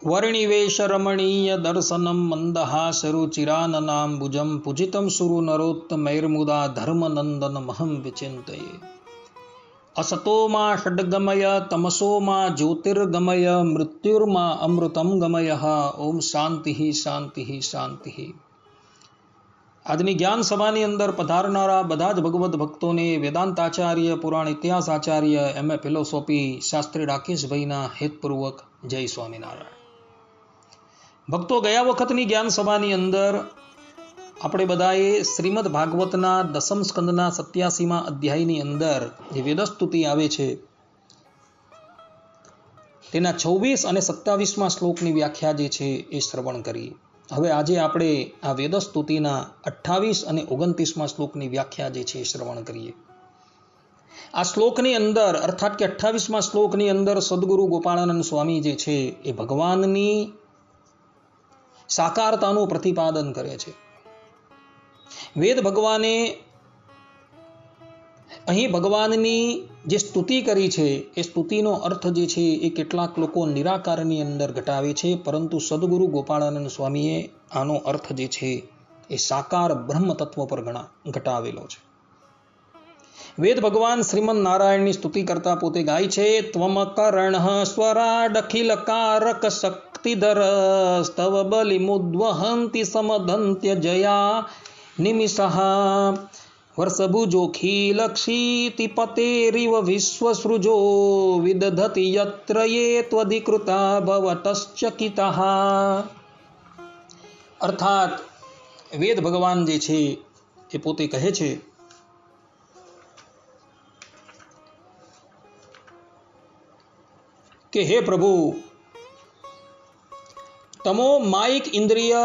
वर्णिवेशरमणीय दर्शनं मन्दहासरुचिराननाम्बुजं पूजितं सुरनरोत्तमैर्मुदा धर्मनन्दनमहं विचिन्तये। असतो मा षड्गमय तमसो मा ज्योतिर्गमय मृत्युर्मा अमृतं गमयः। ओम शांति शांति शांति। આજની જ્ઞાન સભાની અંદર પધારનારા બધા જ ભગવદ્ ભક્તોને વેદાંતાચાર્ય પુરાણ ઇતિહાસ આચાર્ય એમએ ફિલોસોફી શાસ્ત્રી રાકેશભાઈના હેતપૂર્વક જય સ્વામિનારાયણ। ભક્તો, ગયા વખતની જ્ઞાન સભાની અંદર આપણે બધાએ શ્રીમદ ભાગવતના દસમ સ્કંદના 87મા અધ્યાયની અંદર જે વેદસ્તુતિ આવે છે તેના 26 અને 27મા શ્લોકની વ્યાખ્યા જે છે એ શ્રવણ કરી। હવે આજે આપણે આ વેદસ્તુતિના 28 અને 29મા શ્લોકની વ્યાખ્યા જે છે એ શ્રવણ કરીએ। આ શ્લોકની અંદર અર્થાત કે 28મા શ્લોકની અંદર સદગુરુ ગોપાળાનંદ સ્વામી જે છે એ ભગવાનની સાકારતાનું પ્રતિપાદન કરે છે। વેદ ભગવાને અહીં ભગવાનની જે સ્તુતિ કરી છે એ સ્તુતિનો અર્થ જે છે એ કેટલાક લોકો નિરાકારની અંદર ઘટાવે છે, પરંતુ સદગુરુ ગોપાળાનંદ સ્વામીએ આનો અર્થ જે છે એ સાકાર બ્રહ્મ તત્વ પર ઘટાવેલો છે। વેદ ભગવાન શ્રીમદ નારાયણની સ્તુતિ કરતા પોતે ગાય છે, ત્વમકર્ણઃ સ્વરાડખિલકારક શક્તિધર સ્તવ બલિમુદ્વહંતિ સમદંત્ય જયા નિમિષઃ વર્ષભુજોખીલક્ષીતિપતેરિવ વિશ્વસૃજો વિદધતિ યત્ર યે ત્વધિકૃતા ભવતશ્ચકિતઃ। અર્થાત વેદ ભગવાન જે છે એ પોતે કહે છે કે હે પ્રભુ, તમો માયિક ઇન્દ્રિય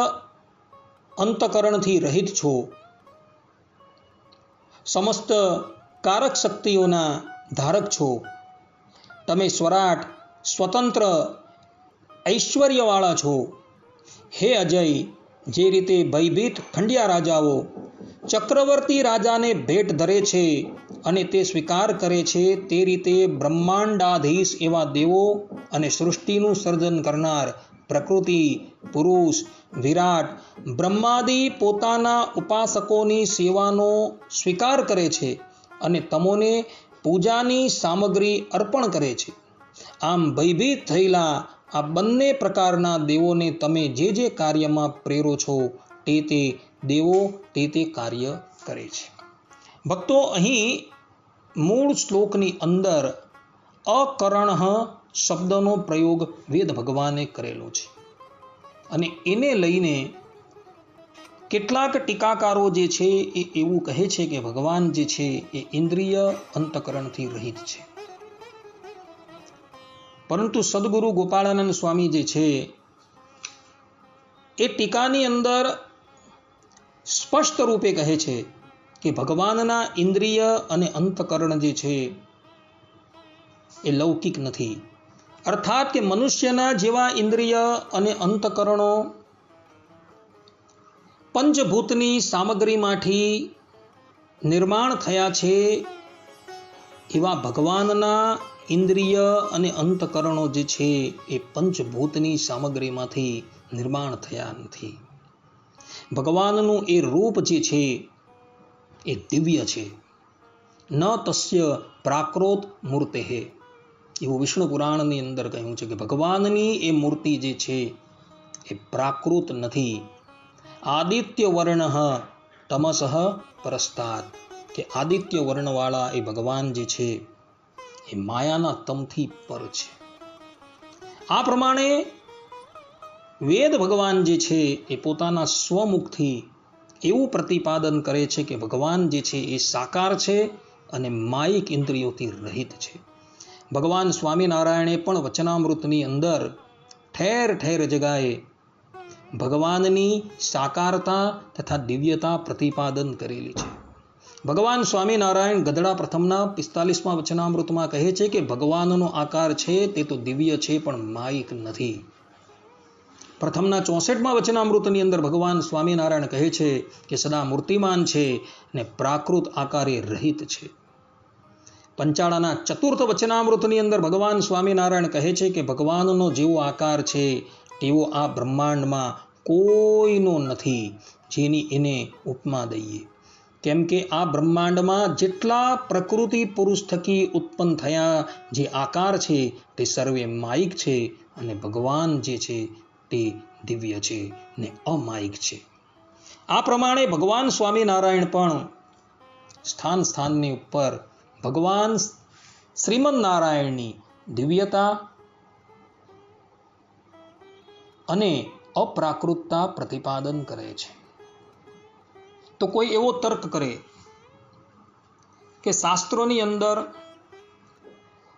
અંતકરણથી રહિત છો, સમસ્ત કારક શક્તિઓના ધારક છો, તમે સ્વરાટ સ્વતંત્ર ઐશ્વર્યવાળા છો। હે અજય, જે રીતે ભયભીત ખંડિયા રાજાઓ ચક્રવર્તી રાજાને ભેટ ધરે છે અને તે સ્વીકાર કરે છે, તે રીતે બ્રહ્માંડાધીશ એવા દેવો અને સૃષ્ટિનું સર્જન કરનાર પ્રકૃતિ પુરુષ વિરાટ બ્રહ્માદિ પોતાના ઉપાસકોની સેવાનો સ્વીકાર કરે છે અને તમોને પૂજાની સામગ્રી અર્પણ કરે છે। આમ ભયભીત થયેલા આ બંને પ્રકારના દેવોને તમે જે કાર્યમાં પ્રેરો છો તે દેવો તે કાર્ય કરે છે। ભક્તો, અહીં મૂળ શ્લોકની અંદર અકર્ણઃ શબ્દનો પ્રયોગ વેદ ભગવાને કરેલો છે અને એને લઈને કેટલાક ટીકાકારો જે છે એ એવું કહે છે કે ભગવાન જે છે એ ઇન્દ્રિય અંતકરણથી રહિત છે, પરંતુ સદગુરુ ગોપાળાનંદ સ્વામી જે છે એ ટીકાની અંદર સ્પષ્ટ રૂપે કહે છે કે ભગવાનના ઇન્દ્રિય અને અંતકરણ જે છે એ લૌકિક નથી। અર્થાત કે મનુષ્યના જેવા ઇન્દ્રિય અને અંતકરણો પંચભૂતની સામગ્રીમાંથી નિર્માણ થયા છે, એવા ભગવાનના ઇન્દ્રિય અને અંતકરણો જે છે એ પંચભૂતની સામગ્રીમાંથી નિર્માણ થયા નથી। ભગવાનનું એ રૂપ જે છે એ દિવ્ય છે। ન તસ્ય પ્રાકૃત મૂર્તેઃ, એવું વિષ્ણુ પુરાણની અંદર કહ્યું છે કે ભગવાનની એ મૂર્તિ જે છે એ પ્રાકૃત નથી। આદિત્ય વર્ણઃ તમસઃ પરસ્તાત, કે આદિત્ય વર્ણવાળા એ ભગવાન જે છે એ માયાના તમથી પર છે। આ પ્રમાણે વેદ ભગવાન જે છે એ પોતાના સ્વમુખથી એવું પ્રતિપાદન કરે છે કે ભગવાન જે છે એ સાકાર છે અને માયિક ઇન્દ્રિયોથી રહિત છે। ભગવાન સ્વામિનારાયણે પણ વચનામૃતની અંદર ઠેર ઠેર જગાએ ભગવાનની સાકારતા તથા દિવ્યતા પ્રતિપાદન કરેલી છે। ભગવાન સ્વામિનારાયણ ગધડા પ્રથમના 45મા વચનામૃતમાં કહે છે કે ભગવાનનો આકાર છે તે તો દિવ્ય છે પણ માયિક નથી। પ્રથમના 64મા વચનામૃતની અંદર ભગવાન સ્વામિનારાયણ કહે છે કે સદા મૂર્તિમાન છે અને પ્રાકૃત આકારે રહિત છે। પંચાળાના ચતુર્થ વચનામૃતની અંદર ભગવાન સ્વામિનારાયણ કહે છે કે ભગવાનનો જેવો આકાર છે તેવો આ બ્રહ્માંડમાં કોઈનો નથી જેની એને ઉપમા દઈએ. કેમ કે આ બ્રહ્માંડમાં જેટલા પ્રકૃતિ પુરુષ થકી ઉત્પન્ન થયા જે આકાર છે તે સર્વે માયિક છે, અને ભગવાન જે છે તે દિવ્ય છે ને અમાયિક છે. આ પ્રમાણે ભગવાન સ્વામિનારાયણ પણ સ્થાન સ્થાનની ઉપર ભગવાન શ્રીમદ નારાયણની દિવ્યતા અને અપ્રાકૃતતા પ્રતિપાદન કરે છે. તો કોઈ એવો તર્ક કરે કે શાસ્ત્રોની અંદર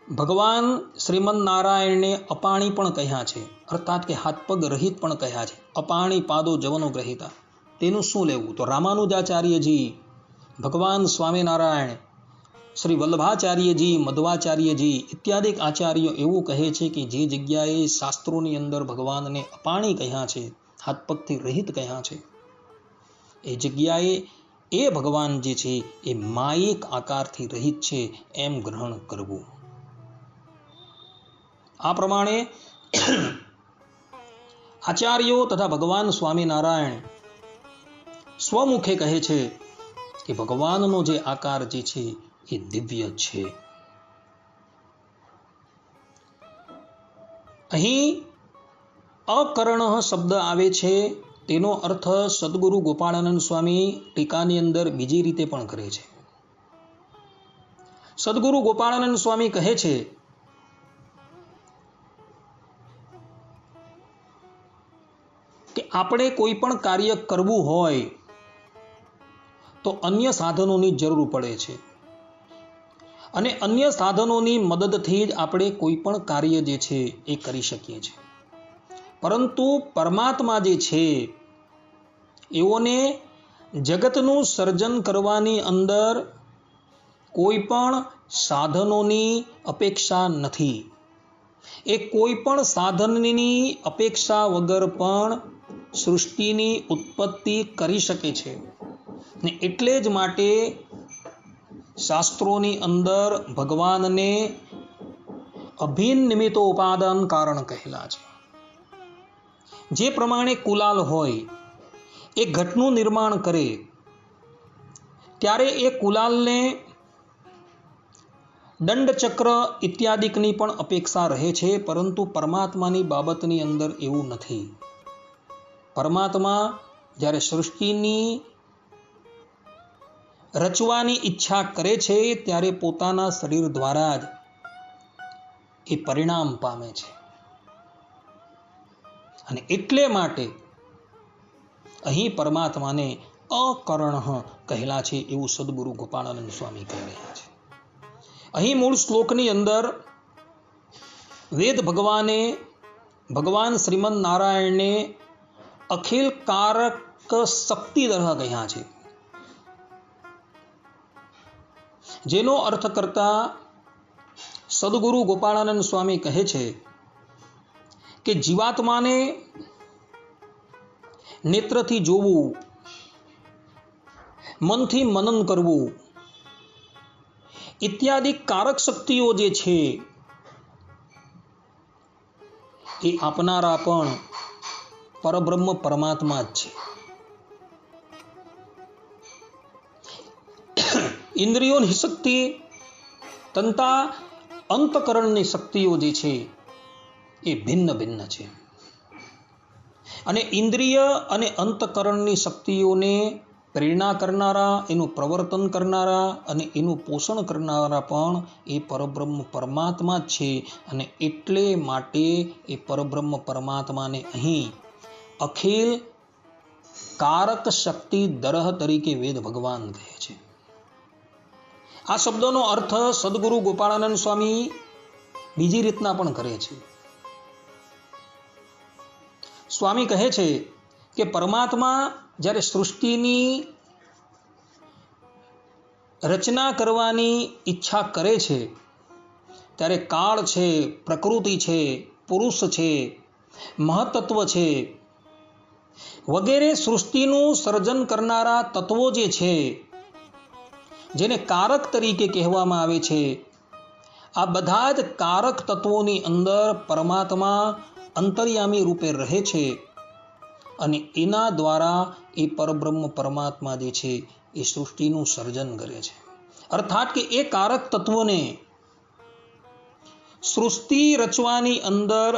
ભગવાન શ્રીમદ નારાયણને અપાણી પણ કહ્યા છે, અર્થાત કે હાથ પગ રહિત પણ કહ્યા છે. અપાણી પાદો જવનો ગ્રહિતા, તેનું શું લેવું? તો રામાનુજાચાર્યજી, ભગવાન સ્વામિનારાયણ, શ્રી વલ્લભાચાર્યજી, મધ્વાચાર્યજી ઇત્યાદિક આચાર્યો એવું કહે છે કે જે જગ્યાએ શાસ્ત્રોની અંદર ભગવાનને અપાણી કહ્યા છે, હાથ પગથી રહિત કહ્યા છે, એ જગ્યાએ એ ભગવાન જે છે એ માયિક આકારથી રહિત છે એમ ગ્રહણ કરવું. આ પ્રમાણે આચાર્યો તથા ભગવાન સ્વામિનારાયણ સ્વમુખે કહે છે કે ભગવાનનો જે આકાર જે છે એ દિવ્ય છે. અહીં અકર્ણ શબ્દ આવે છે, તેનો અર્થ સદગુરુ ગોપાળાનંદ સ્વામી ટીકાની અંદર બીજી રીતે પણ કરે છે. સદગુરુ ગોપાળાનંદ સ્વામી કહે છે કે આપણે કોઈ પણ કાર્ય કરવું હોય તો અન્ય સાધનોની જરૂર પડે છે, અને અન્ય સાધનોની મદદથી જ આપણે કોઈ પણ કાર્ય જે છે એ કરી શકીએ છીએ. પરંતુ પરમાત્મા જે છે એઓને જગતનું સર્જન કરવાની અંદર કોઈ પણ સાધનોની અપેક્ષા નથી. એ કોઈ પણ સાધનની અપેક્ષા વગર પણ સૃષ્ટિની ઉત્પત્તિ કરી શકે છે, ને એટલે જ માટે શાસ્ત્રોની અંદર ભગવાનને અભિન્ન નિમિત્તોપાદાન કારણ કહેલા છે. જે પ્રમાણે કુલાલ હોય એ ઘટનું નિર્માણ કરે ત્યારે એ કુલાલને દંડચક્ર ઇત્યાદિકની પણ અપેક્ષા રહે છે, પરંતુ પરમાત્માની બાબતની અંદર એવું નથી. પરમાત્મા જ્યારે સૃષ્ટિની રચવાની ઈચ્છા કરે છે ત્યારે પોતાના શરીર દ્વારા જ એ પરિણામ પામે છે. અને એટલે માટે અહીં પરમાત્માને અકર્ણ કહેલા છે એવું સદગુરુ ગોપાળાનંદ સ્વામી કહી રહ્યા છે. અહીં મૂળ શ્લોકની અંદર વેદ ભગવાને ભગવાન શ્રીમદ નારાયણને અખિલ કારક શક્તિ દરહ કહ્યા છે, જેનો અર્થ કરતા સદગુરુ ગોપાળાનંદ સ્વામી કહે છે કે જીવાત્માને નેત્રથી જોવું, મનથી મનન કરવું ઇત્યાદિ કારક શક્તિઓ જે છે એ આપનારા પણ પરબ્રહ્મ પરમાત્મા જ છે. ઇન્દ્રિયોની શક્તિ તંતા અંતકરણની શક્તિઓ જે છે એ ભિન્ન ભિન્ન છે, અને ઇન્દ્રિય અને અંતકરણની શક્તિઓને પ્રેરણા કરનારા, એનું પ્રવર્તન કરનારા અને એનું પોષણ કરનારા પણ એ પરબ્રહ્મ પરમાત્મા જ છે. અને એટલે માટે એ પરબ્રહ્મ પરમાત્માને અહીં અખિલ કારક શક્તિ દરહ તરીકે વેદ ભગવાન કહે છે. આ શબ્દોનો અર્થ સદગુરુ ગોપાળાનંદ સ્વામી બીજી રીતના પણ કરે છે. સ્વામી કહે છે કે પરમાત્મા જ્યારે સૃષ્ટિની રચના કરવાની ઈચ્છા કરે છે ત્યારે કાળ છે, પ્રકૃતિ છે, પુરુષ છે, મહત્તત્વ છે વગેરે સૃષ્ટિનું સર્જન કરનારા તત્વો જે છે, જેને કારક તરીકે કહેવામાં આવે છે, આ બધા જ કારક તત્વોની અંદર પરમાત્મા અંતર્યામી રૂપે રહે છે અને એના દ્વારા એ પરબ્રહ્મ પરમાત્મા જે છે એ સૃષ્ટિનું સર્જન કરે છે. અર્થાત કે એ કારક તત્વને સૃષ્ટિ રચવાની અંદર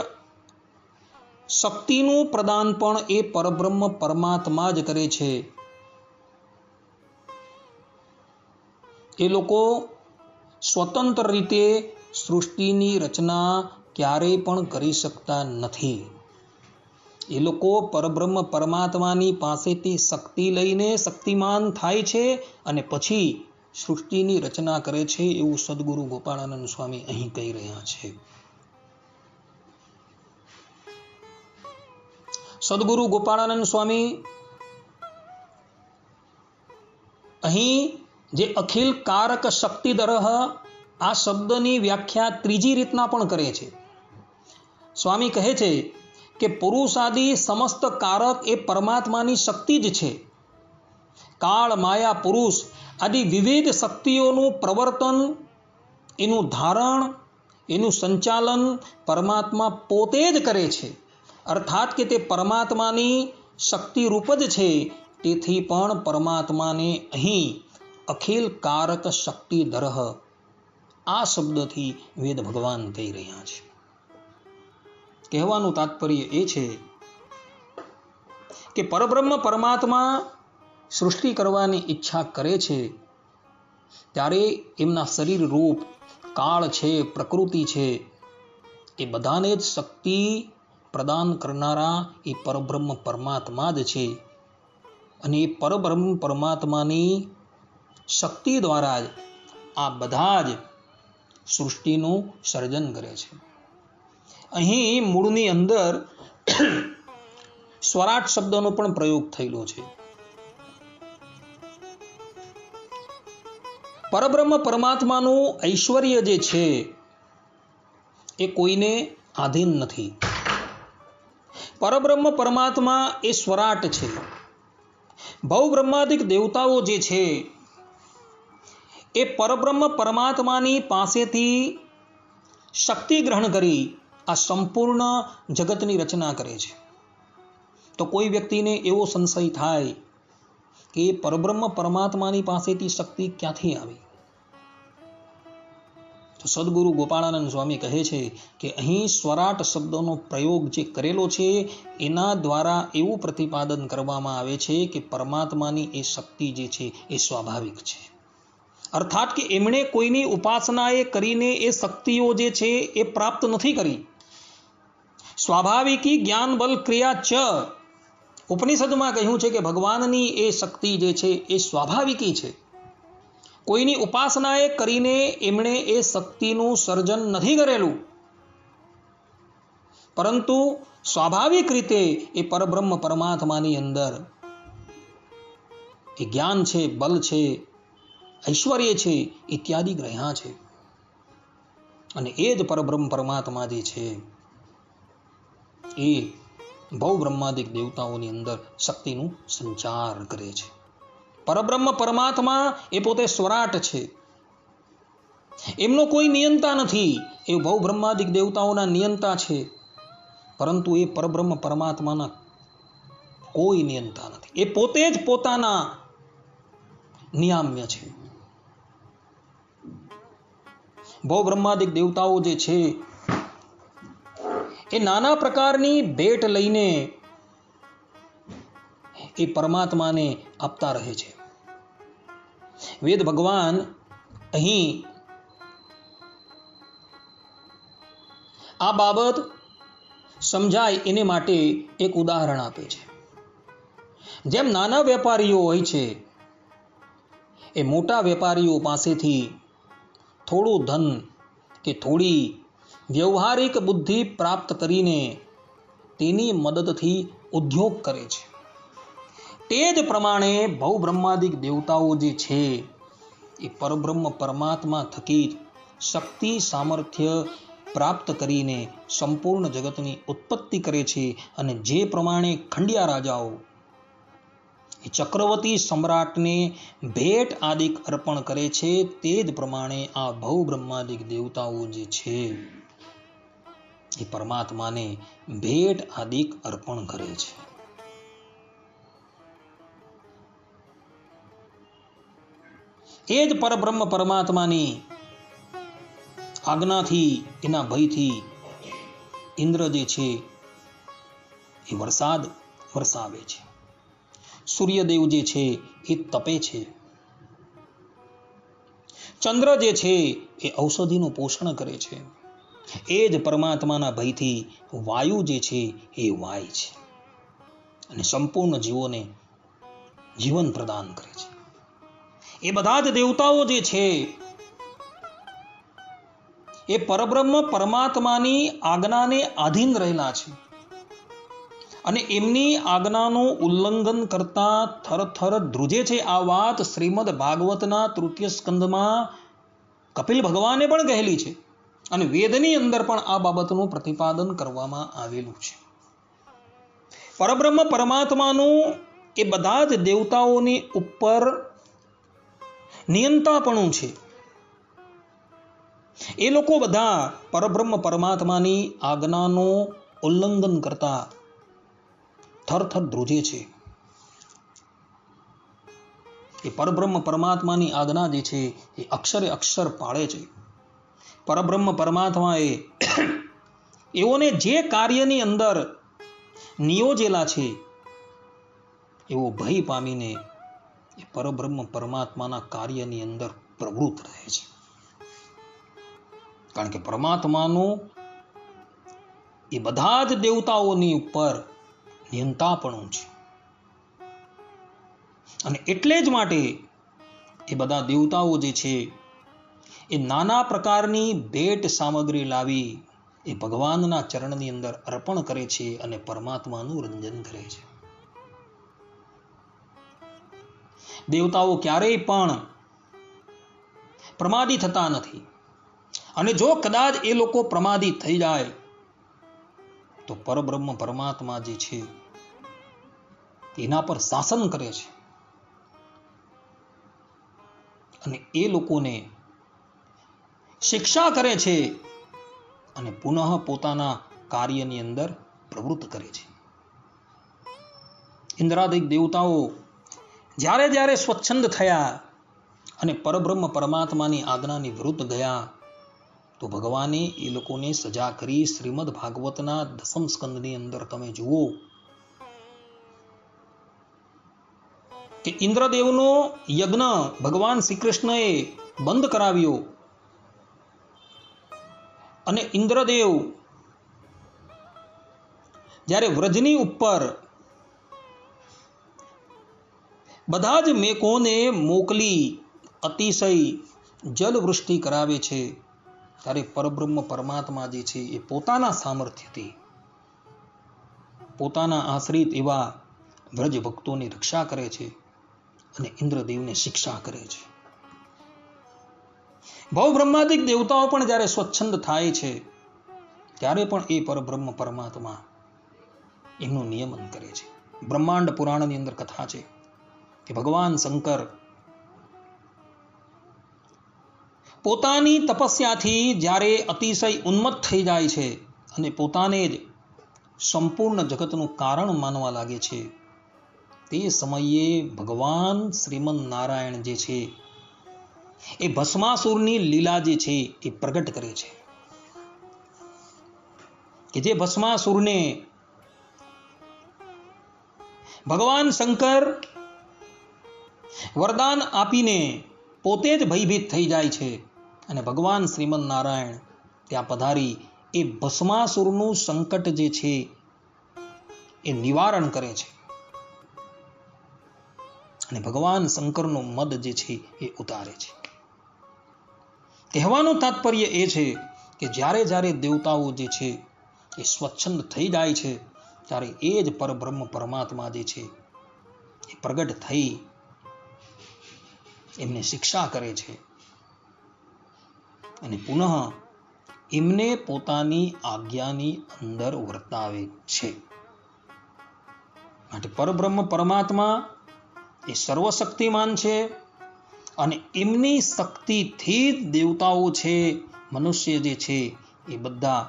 શક્તિનું પ્રદાન પણ એ પરબ્રહ્મ પરમાત્મા જ કરે છે. એ લોકો સ્વતંત્ર રીતે સૃષ્ટિની રચના ક્યારેય પણ કરી શકતા નથી. એ લોકો પરબ્રહ્મ પરમાત્માની પાસેથી શક્તિ લઈને શક્તિમાન થાય છે અને પછી સૃષ્ટિની રચના કરે છે, એવું સદગુરુ ગોપાળાનંદ સ્વામી અહીં કહી રહ્યા છે. સદગુરુ ગોપાળાનંદ સ્વામી અહીં જે અખિલ કારક શક્તિધરઃ આ શબ્દની વ્યાખ્યા ત્રીજી રીતના પણ કરે છે. સ્વામી કહે છે કે પુરુષાદિ સમસ્ત કારક એ પરમાત્માની શક્તિ જ છે. કાળ, માયા, પુરુષ આદિ વિવિધ શક્તિઓનું પ્રવર્તન, એનું ધારણ, એનું સંચાલન પરમાત્મા પોતે જ કરે છે. અર્થાત કે તે પરમાત્માની શક્તિરૂપ જ છે. તેથી પણ પરમાત્માને અહીં અખિલ કારક શક્તિધરઃ આ શબ્દથી વેદ ભગવાન કહી રહ્યા છે. કહેવાનું તાત્પર્ય એ છે કે પરબ્રહ્મ પરમાત્મા સૃષ્ટિ કરવાની ઈચ્છા કરે છે ત્યારે એમના શરીર રૂપ કાળ છે, પ્રકૃતિ છે, એ બધાને જ શક્તિ પ્રદાન કરનારા એ પરબ્રહ્મ પરમાત્મા જ છે. અને એ પરબ્રહ્મ પરમાત્માની શક્તિ દ્વારા જ આ બધા જ સૃષ્ટિનું સર્જન કરે છે. અહીં મૂળની અંદર સ્વરાટ શબ્દનો પણ પ્રયોગ થયેલો છે. પરબ્રહ્મ પરમાત્માનું ઐશ્વર્ય જે છે એ કોઈને આધીન નથી. પરબ્રહ્મ પરમાત્મા એ સ્વરાટ છે. ભવ બ્રહ્માદિક દેવતાઓ જે છે એ પરબ્રહ્મ પરમાત્માની પાસેથી શક્તિ ગ્રહણ કરી આ સંપૂર્ણ જગતની રચના કરે છે. તો કોઈ વ્યક્તિને એવો સંશય થાય કે પરબ્રહ્મ પરમાત્માની પાસેથી શક્તિ ક્યાંથી આવી? તો સદગુરુ ગોપાળાનંદ સ્વામી કહે છે કે અહીં સ્વરાટ શબ્દનો પ્રયોગ જે કરેલો છે એના દ્વારા એવું પ્રતિપાદન કરવામાં આવે છે કે પરમાત્માની એ શક્તિ જે છે એ સ્વાભાવિક છે. અર્થાત કે એમણે કોઈની ઉપાસનાએ કરીને એ શક્તિઓ જે છે એ પ્રાપ્ત નથી કરી. સ્વાભાવિકી જ્ઞાન બલ ક્રિયા ચ ઉપનિષદમાં કહ્યું છે કે ભગવાનની એ શક્તિ જે છે એ સ્વાભાવિકી છે. કોઈની ઉપાસનાએ કરીને એમણે એ શક્તિનું સર્જન નથી કરેલું, પરંતુ સ્વાભાવિક રીતે એ પરબ્રહ્મ પરમાત્માની અંદર એ જ્ઞાન છે, બલ છે, ઐશ્વર્ય છે ઇત્યાદિ ગ્રહ્યા છે. અને એ જ પરબ્રહ્મ પરમાત્મા જે છે એ ભવ બ્રહ્માદિક દેવતાઓની અંદર શક્તિનું સંચાર કરે છે. પરબ્રહ્મ પરમાત્મા એ પોતે સ્વરાટ છે. એમનો કોઈ નિયંતા નથી. એ ભવ બ્રહ્માદિક દેવતાઓના નિયંતા છે, પરંતુ એ પરબ્રહ્મ પરમાત્માના કોઈ નિયંતા નથી. એ પોતે જ પોતાના નિયામ્ય છે. ભવ બ્રહ્માદિક દેવતાઓ જે છે એ નાના પ્રકારની ભેટ લઈને એ પરમાત્માને આપતા રહે છે. વેદ ભગવાન અહીં આ બાબત સમજાય એને માટે એક ઉદાહરણ આપે છે. જેમ નાના વેપારીઓ હોય છે એ મોટા વેપારીઓ પાસેથી થોડું ધન કે થોડી વ્યવહારિક બુદ્ધિ પ્રાપ્ત કરીને તેની મદદથી ઉદ્યોગ કરે છે. તે જ પ્રમાણે ભવ બ્રહ્માદિક દેવતાઓ જે છે એ પરબ્રહ્મ પરમાત્મા થકી શક્તિ સામર્થ્ય પ્રાપ્ત કરીને સંપૂર્ણ જગતની ઉત્પત્તિ કરે છે. અને જે પ્રમાણે ખંડિયા રાજાઓ એ ચક્રવર્તી સમ્રાટને ભેટ આદિક અર્પણ કરે છે, તે જ પ્રમાણે આ ભવ બ્રહ્માદિક દેવતાઓ જે છે એ પરમાત્માને ભેટ આદિક અર્પણ કરે છે. એ જ પરબ્રહ્મ પરમાત્માની આજ્ઞાથી, એના ભયથી ઇન્દ્ર જે છે એ વરસાદ વરસાવે છે. સૂર્યદેવ જે છે એ તપે છે. ચંદ્ર જે છે એ ઔષધિનું પોષણ કરે છે. એ જ પરમાત્માના ભયથી વાયુ જે છે એ વાય છે અને સંપૂર્ણ જીવોને જીવન પ્રદાન કરે છે. એ બધા જ દેવતાઓ જે છે એ પરબ્રહ્મ પરમાત્માની આજ્ઞાને આધીન રહેલા છે અને એમની આજ્ઞાનું ઉલ્લંઘન કરતા થરથર ધ્રુજે છે. આ વાત શ્રીમદ ભાગવતના તૃતીય સ્કંદમાં કપિલ ભગવાને પણ કહેલી છે અને વેદની અંદર પણ આ બાબતનું પ્રતિપાદન કરવામાં આવેલું છે. પરબ્રહ્મ પરમાત્માનું એ બધા જ દેવતાઓની ઉપર નિયંતાપણું છે. એ લોકો બધા પરબ્રહ્મ પરમાત્માની આજ્ઞાનું ઉલ્લંઘન કરતા થરથર ધ્રુજે છે. એ પરબ્રહ્મ પરમાત્માની આજ્ઞા જે છે એ અક્ષરે અક્ષર પાળે છે. પરબ્રહ્મ પરમાત્માએ એઓને જે કાર્યની અંદર નિયોજેલા છે એવો ભય પામીને એ પરબ્રહ્મ પરમાત્માના કાર્યની અંદર પ્રવૃત્ત રહે છે. કારણ કે પરમાત્માનું એ બધા જ દેવતાઓની ઉપર નિયંતાપણું છે અને એટલે જ માટે એ બધા દેવતાઓ જે છે એ નાના પ્રકારની ભેટ સામગ્રી લાવી એ ભગવાનના ચરણની અંદર અર્પણ કરે છે અને પરમાત્માનું રંજન કરે છે. દેવતાઓ ક્યારેય પણ પ્રમાદી થતા નથી અને જો કદાચ એ લોકો પ્રમાદી થઈ જાય તો પરબ્રહ્મ પરમાત્મા જે છે એના પર શાસન કરે છે અને એ લોકોને શિક્ષા કરે છે અને પુનઃ પોતાના કાર્યની અંદર પ્રવૃત્ત કરે છે. ઇન્દ્રાદિક દેવતાઓ જ્યારે જ્યારે સ્વચ્છંદ થયા અને પરબ્રહ્મ પરમાત્માની આજ્ઞાની વિરુદ્ધ ગયા તો ભગવાને એ લોકોને સજા કરી. શ્રીમદ ભાગવતના 10મ સ્કંદની અંદર તમે જુઓ કે ઇન્દ્રદેવનો યજ્ઞ ભગવાન શ્રી કૃષ્ણએ બંધ કરાવ્યો અને ઇન્દ્રદેવ જ્યારે વ્રજની ઉપર બધા જ મેઘોને મોકલી અતિશય જલવૃષ્ટિ કરાવે છે ત્યારે પરબ્રહ્મ પરમાત્મા જે છે એ પોતાના સામર્થ્યથી પોતાના આશ્રિત એવા વ્રજ ભક્તોની રક્ષા કરે છે અને ઇન્દ્રદેવને શિક્ષા કરે છે. ભવ બ્રહ્માદિક દેવતાઓ પણ જ્યારે સ્વચ્છંદ થાય છે ત્યારે પણ એ પરબ્રહ્મ પરમાત્મા એમનું નિયમન કરે છે. બ્રહ્માંડ પુરાણની અંદર કથા છે કે ભગવાન શંકર પોતાની તપસ્યાથી જ્યારે અતિશય ઉન્મત્ત થઈ જાય છે અને પોતાને જ સંપૂર્ણ જગતનું કારણ માનવા લાગે છે તે સમયે ભગવાન શ્રીમન નારાયણ જે છે એ ભસ્માસુરની લીલા જે છે એ પ્રગટ કરે છે કે જે ભસ્માસુરને ભગવાન શંકર વરદાન આપીને પોતે જ ભયભીત થઈ જાય છે અને ભગવાન શ્રીમન નારાયણ ત્યાં પધારી એ ભસ્માસુરનું સંકટ જે છે એ નિવારણ કરે છે અને ભગવાન શંકરનું મદ જે છે એ ઉતારે છે. કહેવાનું તાત્પર્ય એ છે કે જ્યારે જ્યારે દેવતાઓ જે છે એ સ્વચ્છંદ થઈ જાય છે ત્યારે એ જ પરબ્રહ્મ પરમાત્મા જે છે એ પ્રગટ થઈ એમને શિક્ષા કરે છે અને પુનઃ એમને પોતાની આજ્ઞાની અંદર વર્તાવે છે. માટે પરબ્રહ્મ પરમાત્મા એ સર્વશક્તિમાન છે અને એમની શક્તિથી જ દેવતાઓ છે, મનુષ્ય જે છે એ બધા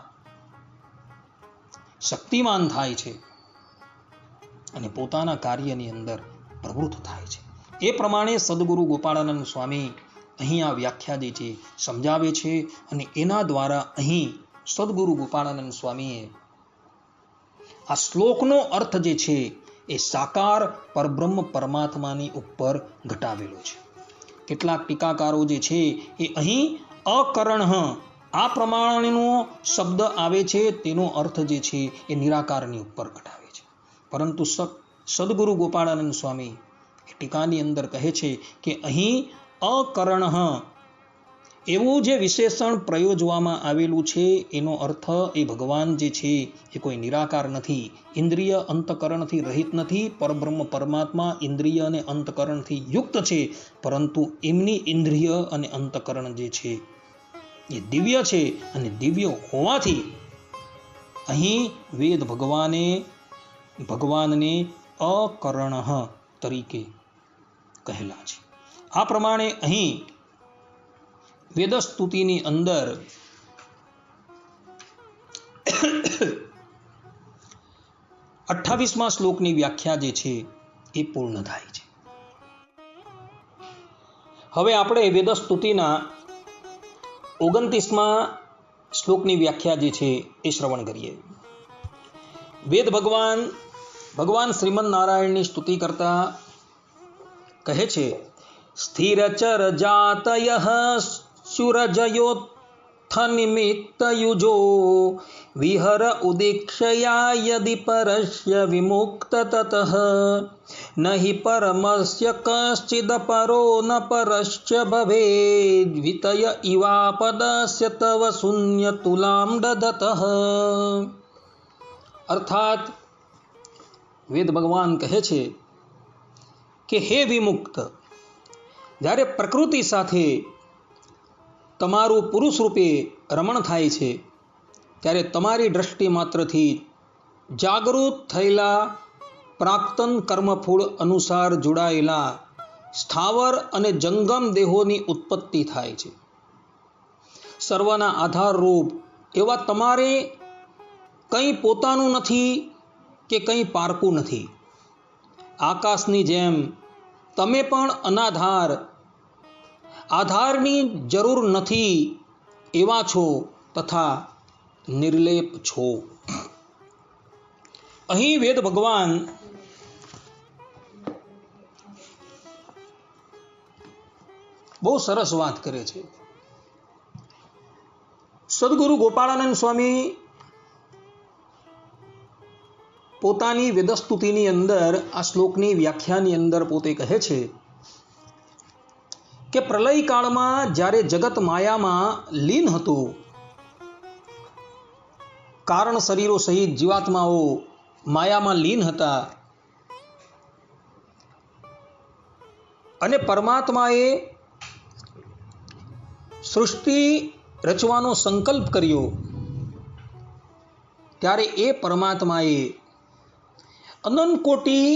શક્તિમાન થાય છે અને પોતાના કાર્યની અંદર પ્રવૃત્ત થાય છે. એ પ્રમાણે સદગુરુ ગોપાળાનંદ સ્વામી અહીં આ વ્યાખ્યા જે છે સમજાવે છે અને એના દ્વારા અહીં સદગુરુ ગોપાળાનંદ સ્વામીએ આ શ્લોકનો અર્થ જે છે એ સાકાર પરબ્રહ્મ પરમાત્માની ઉપર ઘટાવેલો છે. કેટલાક ટીકાકારો જે છે એ અહીં અકરણ આ પ્રમાણેનો શબ્દ આવે છે તેનો અર્થ જે છે એ નિરાકારની ઉપર ઘટાવે છે. પરંતુ સદગુરુ ગોપાળાનંદ સ્વામી ટીકાની અંદર કહે છે કે અહીં અકરણ એવું જે વિશેષણ પ્રયોજવામાં આવેલું છે એનો અર્થ એ ભગવાન જે છે એ કોઈ નિરાકાર નથી, ઇન્દ્રિય અંતકરણથી રહિત નથી. પરબ્રહ્મ પરમાત્મા ઇન્દ્રિય અને અંતકરણથી યુક્ત છે, પરંતુ એમની ઇન્દ્રિય અને અંતકરણ જે છે એ દિવ્ય છે અને દિવ્ય હોવાથી અહીં વેદ ભગવાનને અકરણ તરીકે કહેલા છે. આ પ્રમાણે અહીં વેદસ્તુતિની અંદર 28મા શ્લોકની વ્યાખ્યા જે છે એ પૂર્ણ થાય છે. હવે આપણે વેદસ્તુતિના 29મા શ્લોકની વ્યાખ્યા જે છે એ શ્રવણ કરીએ. વેદ ભગવાન શ્રીમન નારાયણની સ્તુતિ કરતા કહે છે, સ્થિરચર જાતયઃ શુરજયોત્થ નિમિત્તયુજો વિહર ઉદીક્ષયા યદિ પરસ્ય વિમુક્ત તતઃ નહિ પરમસ્ય કશ્ચિદ પરો ન પરસ્ય ભવેદ વિતય ઇવાપદસ્ય તવ શૂન્ય તુલામ દદતઃ. અર્થાત વેદ ભગવાન કહે છે કે હે વિમુક્ત, જ્યારે પ્રકૃતિ સાથે તમારું પુરુષ રૂપે રમણ થાય છે ત્યારે તમારી દ્રષ્ટિ માત્રથી જાગૃત થયેલા પ્રાક્તન કર્મફૂળ અનુસાર જોડાયેલા સ્થાવર અને જંગમ દેહોની ઉત્પત્તિ થાય છે. સર્વના આધારરૂપ એવા તમારે કંઈ પોતાનું નથી કે કંઈ પારકું નથી. આકાશની જેમ તમે પણ અનાધાર, આધારની જરૂર નથી એવા છો તથા નિર્લેપ છો. અહીં વેદ ભગવાન બહુ સરસ વાત કરે છે. સદગુરુ ગોપાળાનંદ સ્વામી પોતાની વેદસ્તુતિની અંદર આ શ્લોકની વ્યાખ્યાની અંદર પોતે કહે છે કે પ્રલય કાળમાં જ્યારે જગત માયામાં લીન હતું, કારણ શરીરો સહિત જીવાત્માઓ માયામાં લીન હતા અને પરમાત્માએ સૃષ્ટિ રચવાનો સંકલ્પ કર્યો, ત્યારે એ પરમાત્માએ અનંત કોટી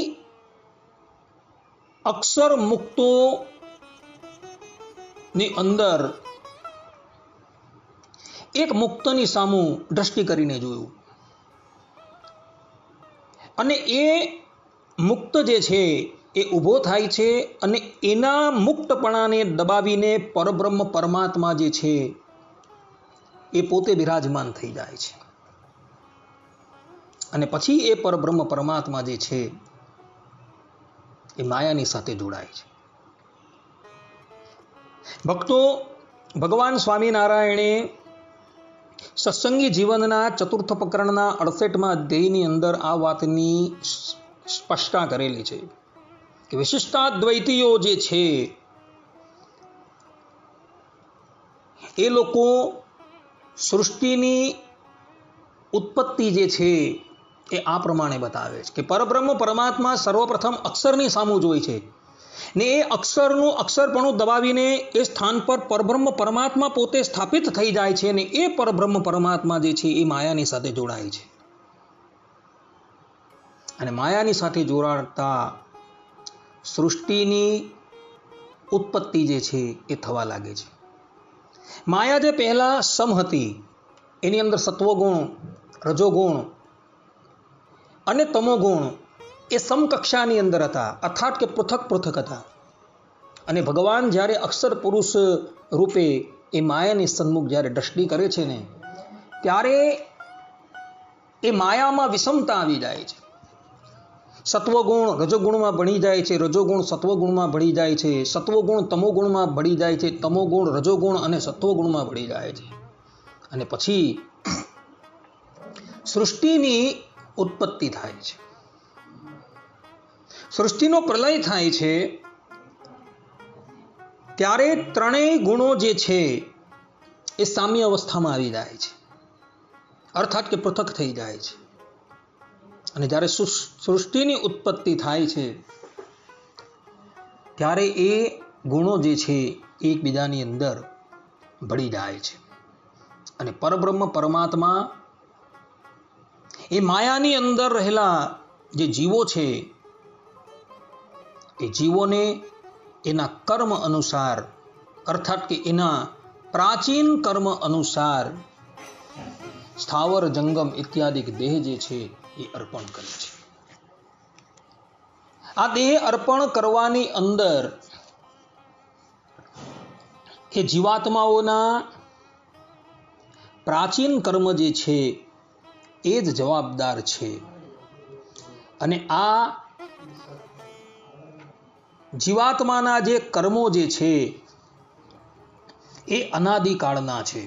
અક્ષર મુક્તો ની અંદર એક મુક્તની સામું દ્રષ્ટિ કરીને જોયું અને એ મુક્ત જે છે એ ઊભો થાય છે અને એના મુક્તપણાને દબાવીને પરબ્રહ્મ પરમાત્મા જે છે એ પોતે બિરાજમાન થઈ જાય છે અને પછી એ પરબ્રહ્મ પરમાત્મા જે છે એ માયાની સાથે જોડાય છે. ભક્તો, ભગવાન સ્વામિનારાયણે સત્સંગી જીવનના ચતુર્થ પ્રકરણના 68મા અધ્યાયની અંદર આ વાતની સ્પષ્ટતા કરેલી છે કે વિશિષ્ટાદ્વૈતીઓ જે છે એ લોકો સૃષ્ટિની ઉત્પત્તિ જે છે એ આ પ્રમાણે બતાવે છે કે પરબ્રહ્મ પરમાત્મા સર્વપ્રથમ અક્ષરની સામું જોઈ છે ને એ અક્ષરનું અક્ષરપણું દબાવીને એ સ્થાન પર પરબ્રહ્મ પરમાત્મા પોતે સ્થાપિત થઈ જાય છે અને એ પરબ્રહ્મ પરમાત્મા જે છે એ માયાની સાથે જોડાય છે અને માયાની સાથે જોડાતા સૃષ્ટિની ઉત્પત્તિ જે છે એ થવા લાગે છે. માયા જે પહેલા સમ હતી, એની અંદર સત્વગુણ, રજોગુણ અને તમોગુણ એ સમકક્ષાની અંદર હતા, અર્થાત કે પૃથક પૃથક હતા. અને ભગવાન જ્યારે અક્ષર પુરુષ રૂપે એ માયાની સન્મુખ જ્યારે દ્રષ્ટિ કરે છે ને, ત્યારે એ માયામાં વિષમતા આવી જાય છે. સત્વગુણ રજોગુણમાં ભળી જાય છે, રજોગુણ સત્વગુણમાં ભળી જાય છે, સત્વગુણ તમોગુણમાં ભળી જાય છે, તમોગુણ રજોગુણ અને સત્વગુણમાં ભળી જાય છે. અને પછી સૃષ્ટિની ઉત્પત્તિ થાય છે, સૃષ્ટિનો પ્રલય થાય છે. ત્યારે ત્રણેય ગુણો જે છે એ સામ્ય અવસ્થામાં આવી જાય છે, અર્થાત કે પૃથક થઈ જાય છે. અને જ્યારે સૃષ્ટિની ઉત્પત્તિ થાય છે ત્યારે એ ગુણો જે છે એકબીજાની અંદર ભળી જાય છે. અને પરબ્રહ્મ પરમાત્મા એ માયાની અંદર રહેલા જે જીવો છે એ જીવોને એના કર્મ અનુસાર, અર્થાત કે એના પ્રાચીન કર્મ અનુસાર સ્થાવર જંગમ ઇત્યાદિ દેહ જે છે એ અર્પણ કરે છે. આ દેહ અર્પણ કરવાની અંદર એ જીવાત્માઓના પ્રાચીન કર્મ જે છે એ જ જવાબદાર છે. અને આ જીવાત્માના જે કર્મો જે છે એ અનાદિકાળના છે.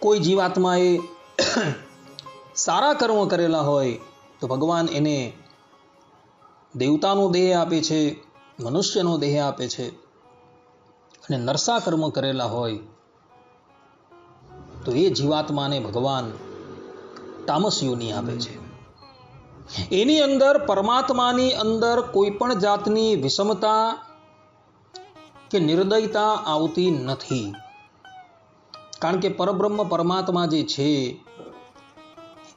કોઈ જીવાત્માએ સારા કર્મ કરેલા હોય તો ભગવાન એને દેવતાનો દેહ આપે છે, મનુષ્યનો દેહ આપે છે. અને નરસા કર્મ કરેલા હોય તો એ જીવાત્માને ભગવાન તામસ યોનિ આપે છે. એની અંદર પરમાત્માની અંદર કોઈ પણ જાતની વિષમતા કે નિર્દયતા આવતી નથી. કારણ કે પરબ્રહ્મ પરમાત્મા જે છે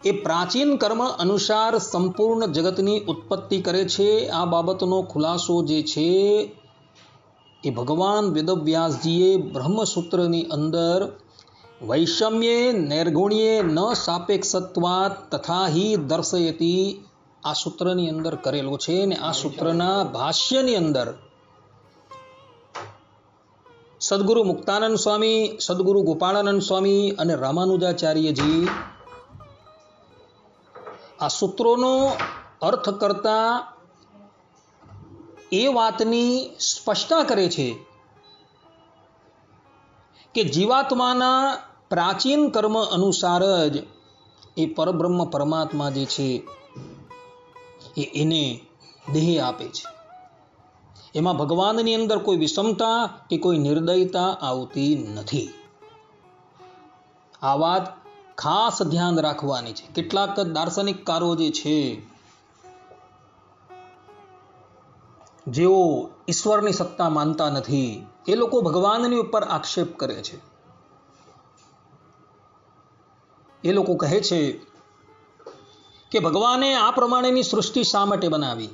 એ પ્રાચીન કર્મ અનુસાર સંપૂર્ણ જગતની ઉત્પત્તિ કરે છે. આ બાબતનો ખુલાસો જે છે એ ભગવાન વેદવ્યાસજીએ બ્રહ્મસૂત્રની અંદર વૈષમ્યે નૈર્ગુણ્યે ન સાપેક્ષત્વાત તથા હિ દર્શયતી આ સૂત્રની અંદર કરેલો છે. અને આ સૂત્રના ભાષ્યની અંદર સદગુરુ મુક્તાનંદ સ્વામી, સદગુરુ ગોપાળાનંદ સ્વામી અને રામાનુજાચાર્યજી આ સૂત્રોનો અર્થ કરતા એ વાતની સ્પષ્ટતા કરે છે કે જીવાત્માના પ્રાચીન કર્મ અનુસાર જ એ પરબ્રહ્મ પરમાત્મા જે છે એને દેહ આપે છે. એમાં ભગવાનની અંદર કોઈ વિષમતા કે કોઈ નિર્દયતા આવતી નથી. આ વાત ખાસ ધ્યાન રાખવાની છે. કેટલાક દાર્શનિકકારો જે છે જેઓ ઈશ્વરની સત્તા માનતા નથી એ લોકો ભગવાનની ઉપર આક્ષેપ કરે છે. એ લોકો કહે છે કે ભગવાને આ પ્રમાણેની સૃષ્ટિ શા માટે બનાવી?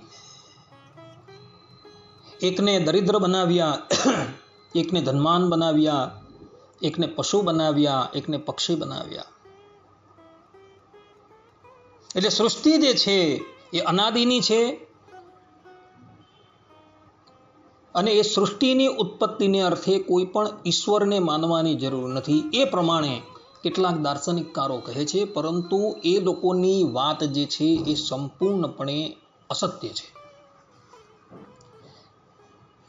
એકને દરિદ્ર બનાવ્યા, એકને ધનવાન બનાવ્યા, એકને પશુ બનાવ્યા, એકને પક્ષી બનાવ્યા. એટલે સૃષ્ટિ જે છે એ અનાદિની છે અને એ સૃષ્ટિની ઉત્પત્તિને અર્થે કોઈ પણ ઈશ્વરને માનવાની જરૂર નથી. એ પ્રમાણે કેટલાક દાર્શનિકકારો કહે છે, પરંતુ એ લોકોની વાત જે છે એ સંપૂર્ણપણે અસત્ય છે.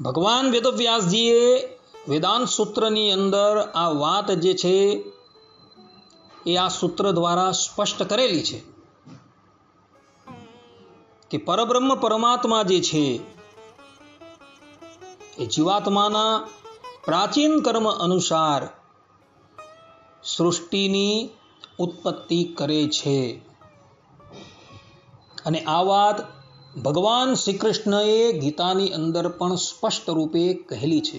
ભગવાન વેદવ્યાસજીએ વેદાંત સૂત્રની અંદર આ વાત જે છે એ આ સૂત્ર દ્વારા સ્પષ્ટ કરેલી છે કે પરબ્રહ્મ પરમાત્મા જે છે એ જીવાત્માના પ્રાચીન કર્મ અનુસાર સૃષ્ટિની ઉત્પત્તિ કરે છે. અને આ વાત ભગવાન શ્રી કૃષ્ણએ ગીતાની અંદર પણ સ્પષ્ટ રૂપે કહેલી છે.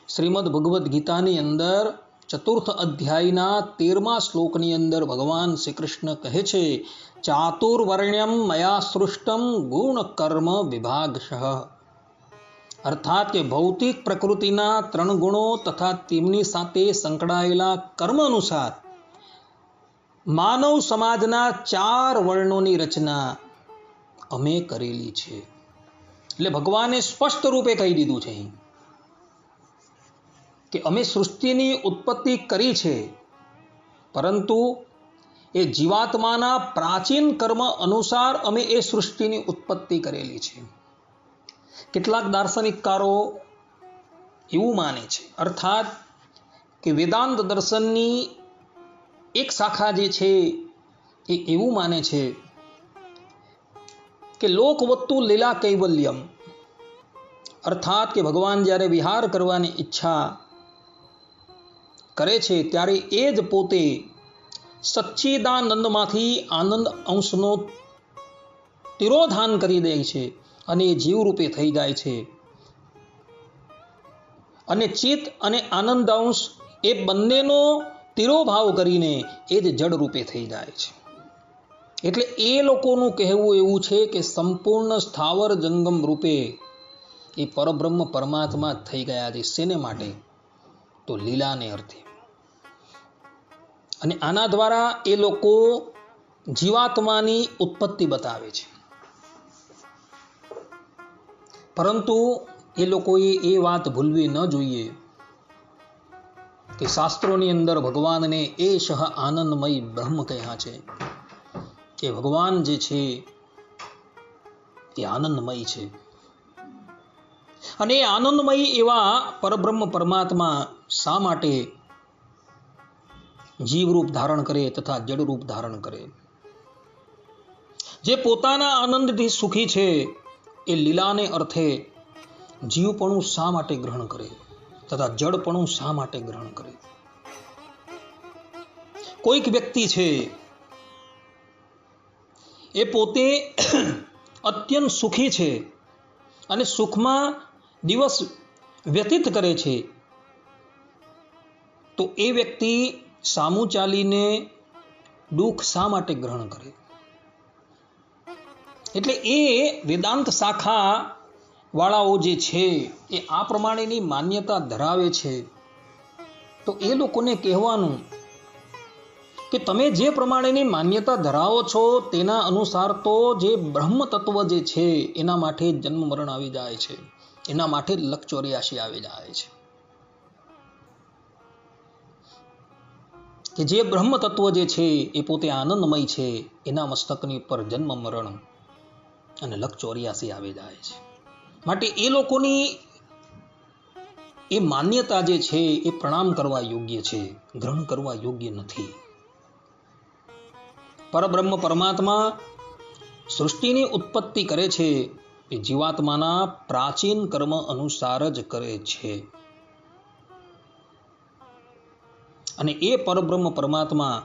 શ્રીમદ ભગવદ્ ગીતાની અંદર 4th અધ્યાયના 13મા શ્લોકની અંદર ભગવાન શ્રી કૃષ્ણ કહે છે, ચાતુર્વર્ણ્યમ મયા સૃષ્ટમ ગુણ કર્મ વિભાગશઃ. અર્થાત કે ભૌતિક પ્રકૃતિના 3 ગુણો તથા તેમની સાથે સંકળાયેલા કર્મ અનુસાર માનવ સમાજના 4 વર્ણોની રચના અમે કરેલી છે. એટલે ભગવાને સ્પષ્ટ રૂપે કહી દીધું છે કે અમે સૃષ્ટિની ઉત્પત્તિ કરી છે, પરંતુ એ જીવાત્માના પ્રાચીન કર્મ અનુસાર અમે એ સૃષ્ટિની ઉત્પત્તિ કરેલી છે. કેટલાક દાર્શનિકકારો એવું માને છે, અર્થાત કે વેદાંત દર્શનની એક શાખા જે છે એ એવું માને છે કે લોકવત્તુ લીલા કૈવલ્યમ, અર્થાત કે ભગવાન જ્યારે વિહાર કરવાની ઈચ્છા કરે છે ત્યારે એ જ પોતે સચ્ચિદાનંદમાંથી આનંદ અંશનો તિરોધાન કરી દે છે અને એ જીવરૂપે થઈ જાય છે, અને ચિત્ત અને આનંદ અંશ એ બંનેનો તિરોભાવ કરીને એ જ જડ રૂપે થઈ જાય છે. એટલે એ લોકોનું કહેવું એવું છે કે સંપૂર્ણ સ્થાવર જંગમ રૂપે એ પરબ્રહ્મ પરમાત્મા થઈ ગયા છે. શેને માટે? તો લીલાને અર્થે. અને આના દ્વારા એ લોકો જીવાત્માની ઉત્પત્તિ બતાવે છે, પરંતુ એ લોકોએ એ વાત ભૂલવી ન જોઈએ કે શાસ્ત્રોની અંદર ભગવાનને એશ આનંદમય બ્રહ્મ કહ્યા છે, કે ભગવાન જે છે એ આનંદમય છે. અને એ આનંદમય એવા પરબ્રહ્મ પરમાત્મા શા માટે જીવરૂપ ધારણ કરે તથા જડરૂપ ધારણ કરે? જે પોતાના આનંદથી સુખી છે એ લીલાને અર્થે જીવપણું શા માટે ગ્રહણ કરે તથા જડપણું શા માટે ગ્રહણ કરે? કોઈક વ્યક્તિ છે એ પોતે અત્યંત સુખી છે અને સુખમાં દિવસ વ્યતીત કરે છે, તો એ વ્યક્તિ સામું ચાલીને દુઃખ શા માટે ગ્રહણ કરે? એટલે એ વેદાંત શાખા વાળાઓ જે છે એ આ પ્રમાણેની માન્યતા ધરાવે છે. તો એ લોકોને કહેવાનું કે તમે જે પ્રમાણેની માન્યતા ધરાવો છો તેના અનુસાર તો જે બ્રહ્મ તત્વ જે છે એના માટે જન્મ મરણ આવી જાય છે, એના માટે લક 84 આવી જાય છે. કે જે બ્રહ્મ તત્વ જે છે એ પોતે આનંદમય છે, એના મસ્તકની ઉપર જન્મ મરણ અને લક 84 આવી જાય છે. માટે એ લોકોની એ માન્યતા જે છે એ પ્રણામ કરવા યોગ્ય છે, ગ્રહણ કરવા યોગ્ય નથી. પરબ્રહ્મ પરમાત્મા સૃષ્ટિની ઉત્પત્તિ કરે છે એ જીવાત્માના પ્રાચીન કર્મ અનુસાર જ કરે છે. અને એ પરબ્રહ્મ પરમાત્મા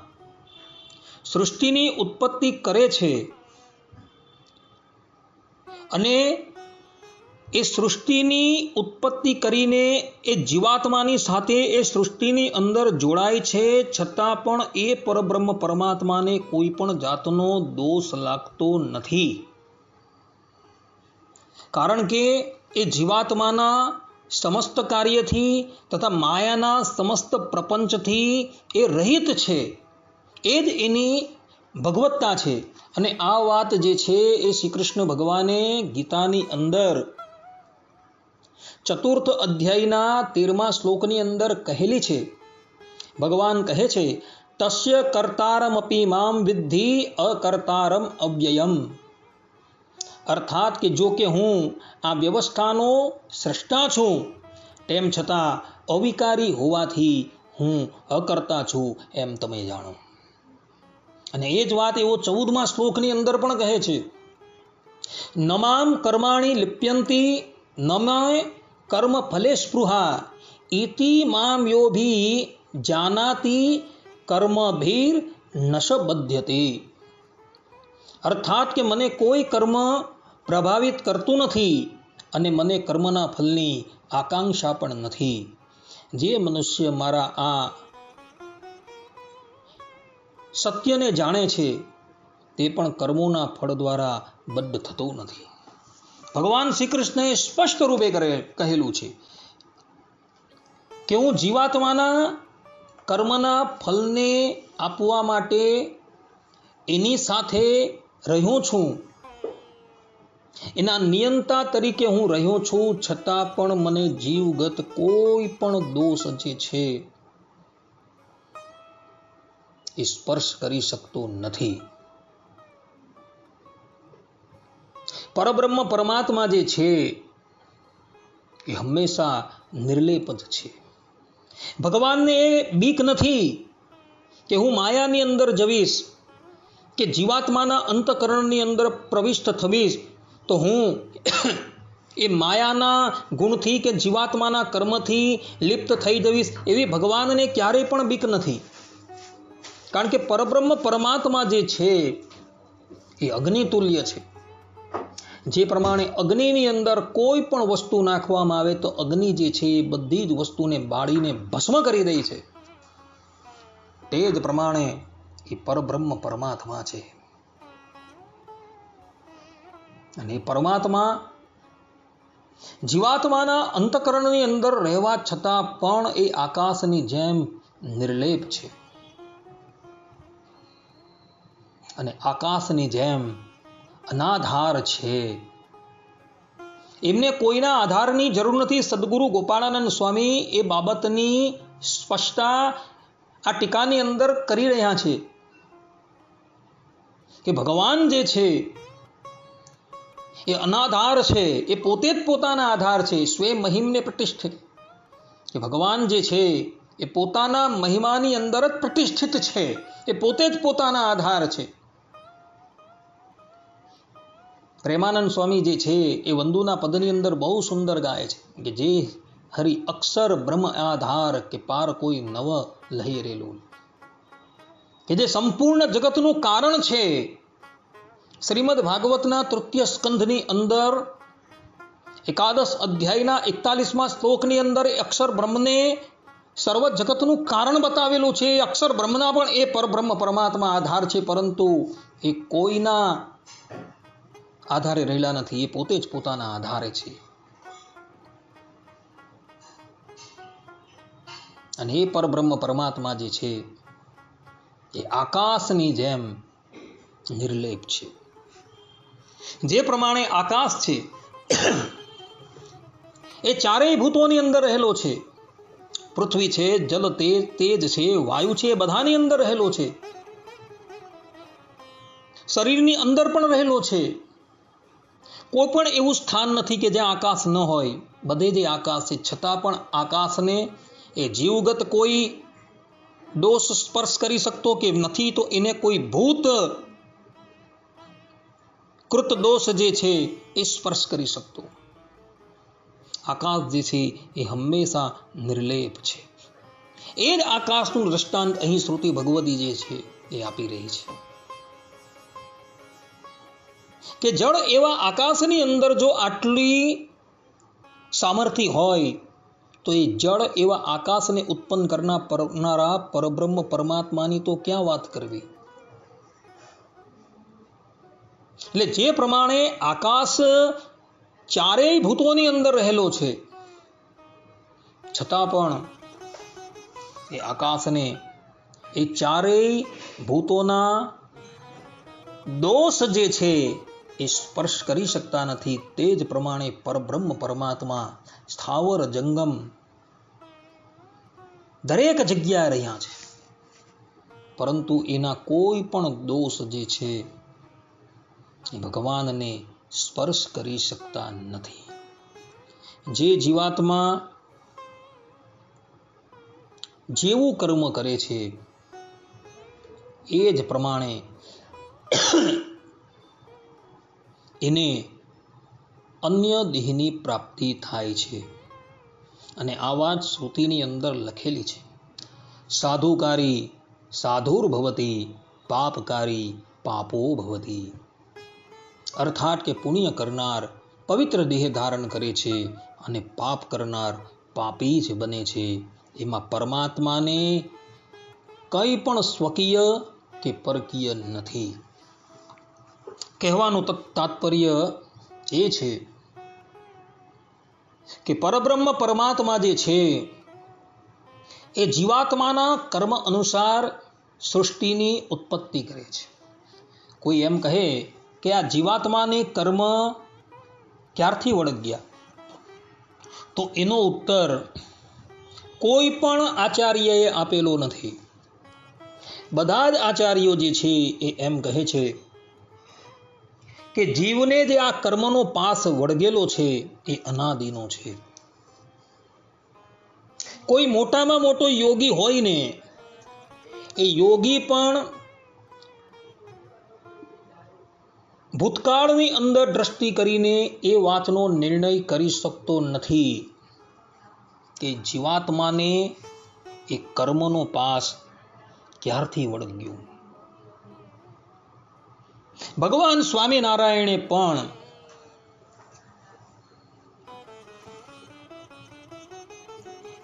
સૃષ્ટિની ઉત્પત્તિ કરે છે અને એ સૃષ્ટિની ઉત્પત્તિ કરીને એ જીવાત્માની સાથે એ સૃષ્ટિની અંદર જોડાય છે, છતાં પણ એ પરબ્રહ્મ પરમાત્માને કોઈ પણ જાતનો દોષ લાગતો નથી. કારણ કે એ જીવાત્માના સમસ્ત કાર્યથી તથા માયાના સમસ્ત પ્રપંચથી એ રહિત છે, એ જ એની ભગવત્તા છે. અને આ વાત જે છે એ શ્રી કૃષ્ણ ભગવાને ગીતાની અંદર 4th અધ્યાયના 13મા શ્લોકની અંદર કહેલી છે. ભગવાન કહે છે, તસ્ય કર્તારમપી મામ વિદ્ધિ અકર્તારમ અવ્યયમ, અર્થાત કે જો કે હું આ વ્યવસ્થાનો સ્રષ્ટા છું, તેમ છતાં અવિકારી હોવાથી હું અકર્તા છું એમ તમે જાણો. અને એ જ વાત એવો 14મા શ્લોકની અંદર પણ કહે છે, નમામ કર્માણી લિપ્યંતી નમે કર્મ ફલે સ્પૃહા ઇતિ મામ યોભી જાનાતિ કર્મભીર નશ બધ્યતે. અર્થાત કે મને કોઈ કર્મ પ્રભાવિત કરતું નથી અને મને કર્મના ફલની આકાંક્ષા પણ નથી. જે મનુષ્ય મારા આ સત્યને જાણે છે તે પણ કર્મોના ફળ દ્વારા બદ્ધ થતો નથી. ભગવાન શ્રી કૃષ્ણએ સ્પષ્ટ રૂપે કહેલું છે કે હું જીવાત્માના કર્મના ફલને આપવા માટે એની સાથે રહ્યો છું, એના નિયંતા તરીકે હું રહ્યો છું, છતાં પણ મને જીવગત કોઈ પણ દોષ જે છે એ સ્પર્શ કરી શકતો નથી. પરબ્રહ્મ પરમાત્મા જે છે એ હંમેશા નિર્લેપ જ છે. ભગવાનને એ બીક નથી કે હું માયાની અંદર જવીશ, કે જીવાત્માના અંતકરણની અંદર પ્રવિષ્ટ થવીશ તો હું એ માયાના ગુણથી કે જીવાત્માના કર્મથી લિપ્ત થઈ જવીશ, એવી ભગવાનને ક્યારેય પણ બીક નથી. કારણ કે પરબ્રહ્મ પરમાત્મા જે છે એ અગ્નિતુલ્ય છે. જે પ્રમાણે અગ્નિની અંદર કોઈ પણ વસ્તુ નાખવામાં આવે તો અગ્નિ જે છે એ બધી જ વસ્તુને બાળીને ભસ્મ કરી દે છે, તે જ પ્રમાણે એ પરબ્રહ્મ પરમાત્મા છે. અને એ પરમાત્મા જીવાત્માના અંતકરણની અંદર રહેવા છતાં પણ એ આકાશની જેમ નિર્લેપ છે અને આકાશની જેમ અનાધાર છે. એમને કોઈના આધારની જરૂર નથી. સદગુરુ ગોપાળાનંદ સ્વામી એ બાબતની સ્પષ્ટતા આ ટીકાની અંદર કરી રહ્યા છે કે ભગવાન જે છે એ અનાધાર છે, એ પોતે જ પોતાના આધાર છે. સ્વે મહિમને પ્રતિષ્ઠિત, કે ભગવાન જે છે એ પોતાના મહિમાની અંદર જ પ્રતિષ્ઠિત છે, એ પોતે જ પોતાના આધાર છે. પ્રેમાનંદ સ્વામી જે છે એ વંદુના પદની અંદર બહુ સુંદર ગાય છે કે જે હરિ અક્ષર બ્રહ્મ આધાર કે પાર કોઈ નવ લહેરેલું, કે જે સંપૂર્ણ જગતનું કારણ છે. શ્રીમદ ભાગવતના તૃતીય સ્કંધની અંદર એકાદશ અધ્યાયના 41મા શ્લોકની અંદર અક્ષર બ્રહ્મને સર્વ જગતનું કારણ બતાવેલું છે. અક્ષર બ્રહ્મના પણ એ પરબ્રહ્મ પરમાત્મા આધાર છે, પરંતુ એ કોઈના આધારે રહેલા નથી, એ પોતે જ પોતાના આધારે છે. અને એ પરબ્રહ્મ પરમાત્મા જે છે એ આકાશની જેમ નિર્લેપ છે. જે પ્રમાણે આકાશ છે એ ચારેય ભૂતોની અંદર રહેલો છે. પૃથ્વી છે, જલ, તેજ છે, વાયુ છે, એ બધાની અંદર રહેલો છે. શરીરની અંદર પણ રહેલો છે. કોઈ પણ એવું સ્થાન નથી કે જ્યાં આકાશ ન હોય, બધે જ આકાશ છે. છતાં પણ આકાશને એ જીવગત કોઈ દોષ સ્પર્શ કરી શકતો કે નથી, તો એને કોઈ ભૂત કૃત દોષ જે છે એ સ્પર્શ કરી શકતો. આકાશ જે છે એ હંમેશા નિર્લેપ છે. એ જ આકાશનું દ્રષ્ટાંત અહીં શ્રુતિ ભગવતી જે છે એ આપી રહી છે કે જળ એવા આકાશની અંદર જો આટલી સામર્થ્ય હોય તો એ જળ એવા આકાશને ઉત્પન્ન કરનારા પરબ્રહ્મ પરમાત્માની તો ક્યાં વાત કરવી. એટલે જે પ્રમાણે આકાશ ચારેય ભૂતોની અંદર રહેલો છે, છતાં પણ એ આકાશને એ ચારેય ભૂતોના દોષ જે છે એ સ્પર્શ કરી શકતા નથી. તે જ પ્રમાણે પરબ્રહ્મ પરમાત્મા સ્થાવર જંગમ દરેક જગ્યાએ રહ્યા છે, પરંતુ એના કોઈ પણ દોષ જે છે એ ભગવાનને સ્પર્શ કરી શકતા નથી. જે જીવાત્મા જેવું કર્મ કરે છે એ જ પ્રમાણે એને અન્ય દેહની પ્રાપ્તિ થાય છે. અને આ વાત શ્રુતિની અંદર લખેલી છે. સાધુકારી સાધુર્ભવતી, પાપકારી પાપો ભવતી. અર્થાત કે પુણ્ય કરનાર પવિત્ર દેહ ધારણ કરે છે અને પાપ કરનાર પાપી જ બને છે. એમાં પરમાત્માને કંઈ પણ સ્વકીય કે પરકીય નથી. કહેવાનું તાત્પર્ય એ છે કે પરબ્રહ્મ પરમાત્મા જે છે એ જીવાત્માના કર્મ અનુસાર સૃષ્ટિની ઉત્પત્તિ કરે છે. કોઈ એમ કહે કે આ જીવાત્માને કર્મ ક્યારથી વળગ્યા, તો એનો ઉત્તર કોઈ પણ આચાર્યએ આપેલો નથી. બધા જ આચાર્યો જે છે એ એમ કહે છે કે જીવને જે આ કર્મનો પાસ વળગેલો છે એ અનાદિનો છે. કોઈ મોટામાં મોટો યોગી હોય ને, એ યોગી પણ ભૂતકાળની અંદર દ્રષ્ટિ કરીને એ વાતનો નિર્ણય કરી શકતો નથી કે જીવાત્માને એ કર્મનો પાસ ક્યારથી વળગ્યો. ભગવાન સ્વામિનારાયણે પણ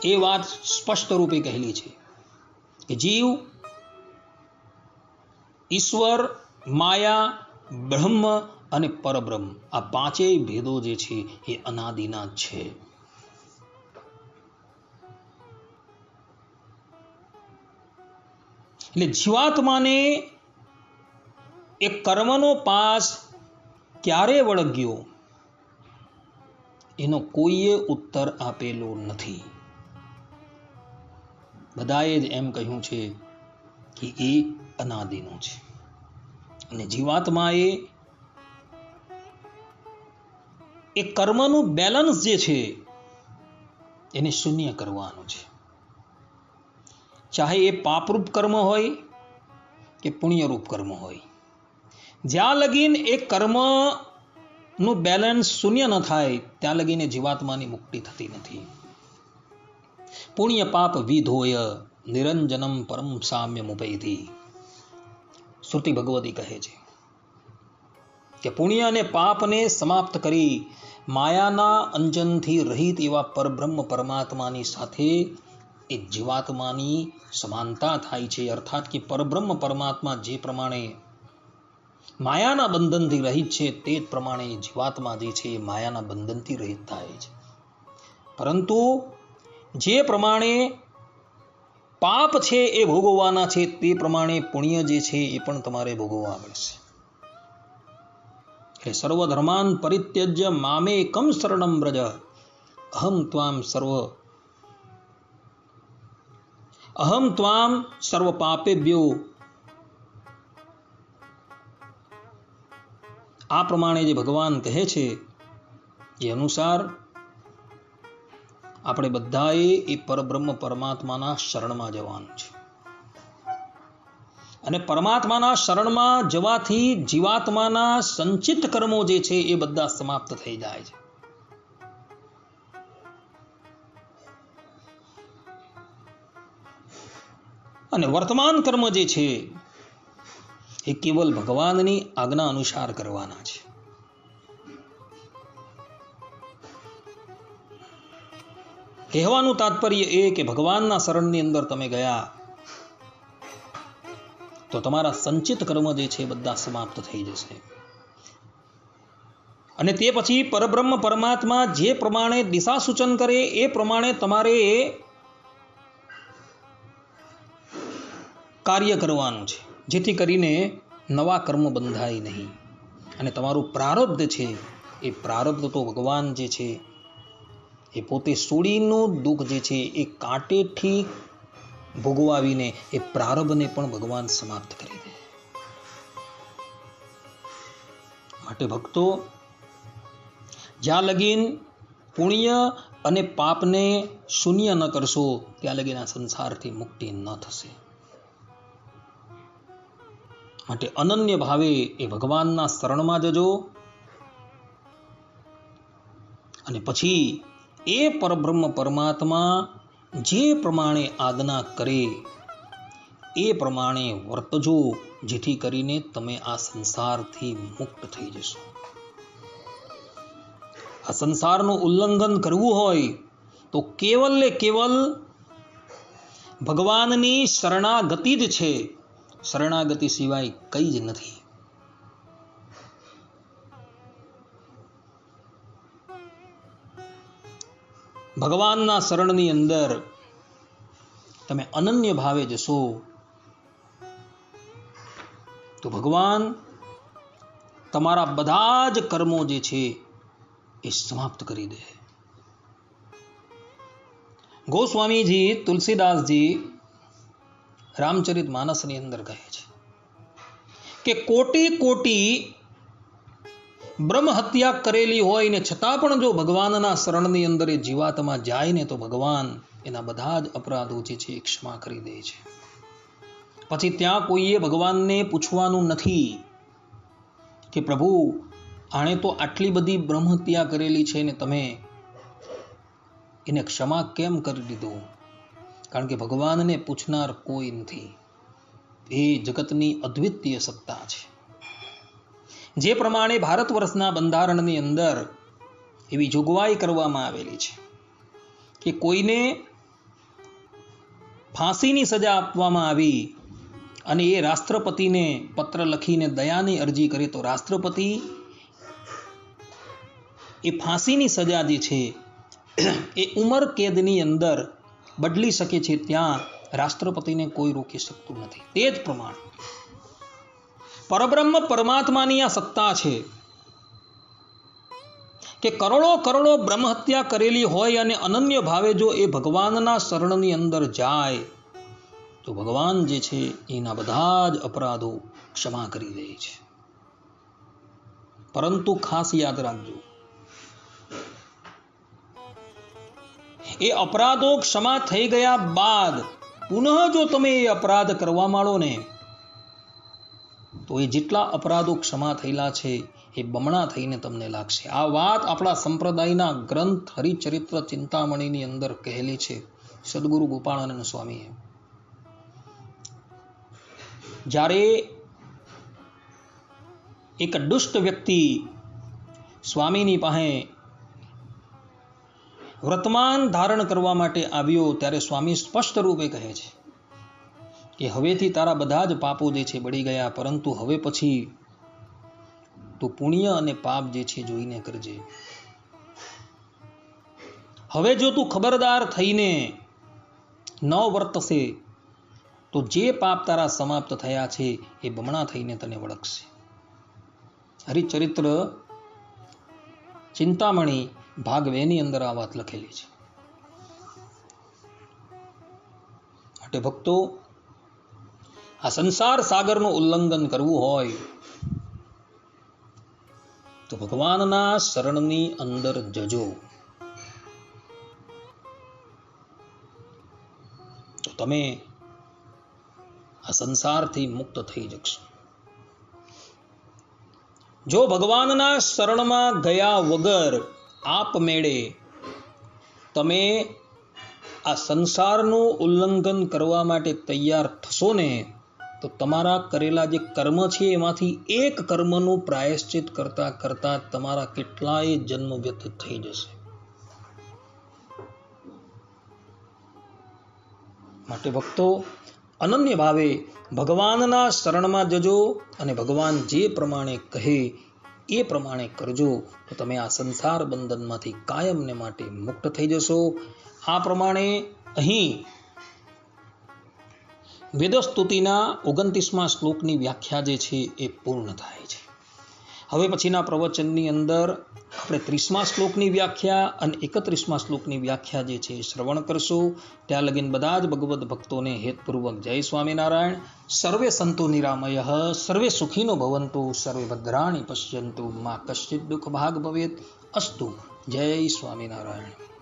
એ વાત સ્પષ્ટ રૂપે કહેલી છે કે જીવ, ઈશ્વર, માયા, બ્રહ્મ અને પરબ્રહ્મ આ પાંચેય ભેદો જે છે એ અનાદિના છે. એટલે જીવાત્માને એ કર્મનો પાસ ક્યારે વળગ્યો એનો કોઈએ ઉત્તર આપેલો નથી. બધાએ જ એમ કહ્યું છે કે એ અનાદિનો છે અને જીવાત્માએ એ કર્મનું બેલેન્સ જે છે એને શૂન્ય કરવાનું છે. ચાહે એ પાપરૂપ કર્મ હોય કે પુણ્યરૂપ કર્મ હોય, જ્યાં લગીન એ કર્મનું બેલેન્સ શૂન્ય ન થાય ત્યાં લગીને જીવાત્માની મુક્તિ થતી નથી. પુણ્ય પાપ વિધોય નિરંજનમ પરમ સામ્યમ ઉપૈતિ. શ્રુતિ ભગવતી કહે છે કે પુણ્ય અને પાપને સમાપ્ત કરી માયાના અંજનથી રહિત એવા પરબ્રહ્મ પરમાત્માની સાથે એ જીવાત્માની સમાનતા થાય છે. અર્થાત કે પરબ્રહ્મ પરમાત્મા જે પ્રમાણે માયાના બંધનથી રહિત છે તે જ પ્રમાણે જીવાત્મા જે છે એ માયાના બંધનથી રહિત થાય છે. પરંતુ જે પ્રમાણે પાપ છે એ ભોગવવાના છે તે પ્રમાણે પુણ્ય જે છે એ પણ તમારે ભોગવવા પડશે. એટલે સર્વધર્માન પરિત્યજ્ય મામેકમ શરણમ વ્રજ અહમ ત્વામ સર્વ પાપેભ્યો. આ પ્રમાણે જે ભગવાન કહે છે એ અનુસાર આપણે બધાએ એ પરબ્રહ્મ પરમાત્માના શરણમાં જવાનું છે. અને પરમાત્માના શરણમાં જવાથી જીવાત્માના સંચિત કર્મો જે છે એ બધા સમાપ્ત થઈ જાય છે. અને વર્તમાન કર્મ જે છે એ કેવલ ભગવાનની આજ્ઞા અનુસાર કરવાના છે. કહેવાનું તાત્પર્ય એ કે ભગવાનના શરણની અંદર તમે ગયા તો તમારા સંચિત કર્મ જે છે બધા સમાપ્ત થઈ જશે. અને તે પછી પરબ્રહ્મ પરમાત્મા જે પ્રમાણે દિશા સૂચન કરે એ પ્રમાણે તમારે કાર્ય કરવાનું છે, જેથી કરીને નવા કર્મ બંધાય નહીં. અને તમારું પ્રારબ્ધ છે એ પ્રારબ્ધ તો ભગવાન જે છે એ પોતે સોડીનું દુઃખ જે છે એ કાંટેથી ભોગવાવીને એ પ્રારબ્ધને પણ ભગવાન સમાપ્ત કરી દે. માટે ભક્તો, જ્યાં લગીન પુણ્ય અને પાપને શૂન્ય ન કરશો ત્યાં લગીન આ સંસારથી મુક્તિ ન થશે. માટે અનન્ય ભાવે એ ભગવાનના શરણમાં જજો અને પછી એ પરબ્રહ્મ પરમાત્મા જે પ્રમાણે આજ્ઞા કરે એ પ્રમાણે વર્તજો, જેથી કરીને તમે આ સંસારથી મુક્ત થઈ જશો. આ સંસારનું ઉલ્લંઘન કરવું હોય તો કેવલ ને કેવલ ભગવાનની શરણાગતિ જ છે. શરણાગતિ સિવાય કંઈ જ નથી. ભગવાનના શરણની અંદર તમે અનન્ય ભાવે જશો તો ભગવાન તમારા બધા જ કર્મો જે છે એ સમાપ્ત કરી દે. ગોસ્વામીજી તુલસીદાસજી રામચરિત માનસની અંદર કહે છે કે કોટી કોટી બ્રહ્મ હત્યા કરેલી હોય ને છતાં પણ જો ભગવાનના શરણની અંદર એ જીવાત્મા જાય ને તો ભગવાન એના બધા જ અપરાધો જે છે એ ક્ષમા કરી દે છે. પછી ત્યાં કોઈએ ભગવાનને પૂછવાનું નથી કે પ્રભુ આણે તો આટલી બધી બ્રહ્મ હત્યા કરેલી છે ને તમે એને ક્ષમા કેમ કરી દીધું? કારણ કે ભગવાનને પૂછનાર કોઈ નથી. એ જગતની અદ્વિતીય સત્તા છે. જે પ્રમાણે ભારત વર્ષના બંધારણની અંદર એવી જોગવાઈ કરવામાં આવેલી છે કે કોઈને ફાંસીની સજા આપવામાં આવી અને એ રાષ્ટ્રપતિને પત્ર લખીને દયાની અરજી કરે તો રાષ્ટ્રપતિ એ ફાંસીની સજા જે છે એ ઉંમર કેદની અંદર બદલી શકે છે. ત્યાં રાષ્ટ્રપતિને કોઈ રોકી શકતું નથી. તે જ પ્રમાણે પરબ્રહ્મ પરમાત્માની આ સત્તા છે કે કરોડો કરોડો બ્રહ્મ હત્યા કરેલી હોય અને અનન્ય ભાવે જો એ ભગવાનના શરણની અંદર જાય તો ભગવાન જે છે એના બધા જ અપરાધો ક્ષમા કરી દે છે. પરંતુ ખાસ યાદ રાખજો, એ અપરાધો ક્ષમા થઈ ગયા બાદ પુનઃ જો તમે એ અપરાધ કરવા માંડો ને તો એ જેટલા અપરાધો ક્ષમા થયેલા છે એ બમણા થઈને તમને લાગશે. આ વાત આપણા સંપ્રદાયના ગ્રંથ હરિચરિત્ર ચિંતામણીની અંદર કહેલી છે સદગુરુ ગોપાળાનંદ સ્વામીએ. જ્યારે એક દુષ્ટ વ્યક્તિ સ્વામીની પાસે વર્તમાન ધારણ કરવા માટે આવ્યો ત્યારે સ્વામી સ્પષ્ટ રૂપે કહે છે કે હવેથી તારા બધા જ પાપો જે છે બળી ગયા, પરંતુ હવે પછી તું પુણ્ય અને પાપ જે છે જોઈને કરજે. હવે જો તું ખબરદાર થઈને ન વર્તશે તો જે પાપ તારા સમાપ્ત થયા છે એ બમણા થઈને તને વળગશે. હરિચરિત્ર ચિંતામણી ભાગ 2 ની અંદર આ વાત લખેલી છે. માટે ભક્તો, આ સંસાર સાગરનું ઉલ્લંઘન કરવું હોય તો ભગવાનના શરણની અંદર જજો, તો તમે આ સંસારથી મુક્ત થઈ જશો. જો ભગવાનના શરણમાં ગયા વગર આપમેળે તમે આ સંસારનું ઉલ્લંઘન કરવા માટે તૈયાર થશો ને તો તમારા કરેલા જે કર્મ છે એમાંથી એક કર્મનું પ્રાયશ્ચિત કરતા કરતા તમારા કેટલાય જન્મ વ્યતીત થઈ જશે. માટે ભક્તો, અનન્ય ભાવે ભગવાનના શરણમાં જજો અને ભગવાન જે પ્રમાણે કહે એ પ્રમાણે કરજો તો તમે આ સંસાર બંધનમાંથી કાયમને માટે મુક્ત થઈ જશો. આ પ્રમાણે અહીં વેદસ્તુતિના 29મા શ્લોકની વ્યાખ્યા જે છે એ પૂર્ણ થાય છે. હવે પછીના પ્રવચનની અંદર આપણે 30મા શ્લોકની વ્યાખ્યા અને 31મા શ્લોકની વ્યાખ્યા જે છે એ શ્રવણ કરશું. ત્યાં લગીન બધા જ ભગવદ્ ભક્તોને હેતપૂર્વક જય સ્વામિનારાયણ. સર્વે સંતો નિરામયઃ, સર્વે સુખીનો ભવન્તુ, સર્વે ભદ્રાણિ પશ્યન્તુ, મા કશ્ચિદ દુઃખ ભાગ ભવેત. અસ્તુ. જય સ્વામિનારાયણ.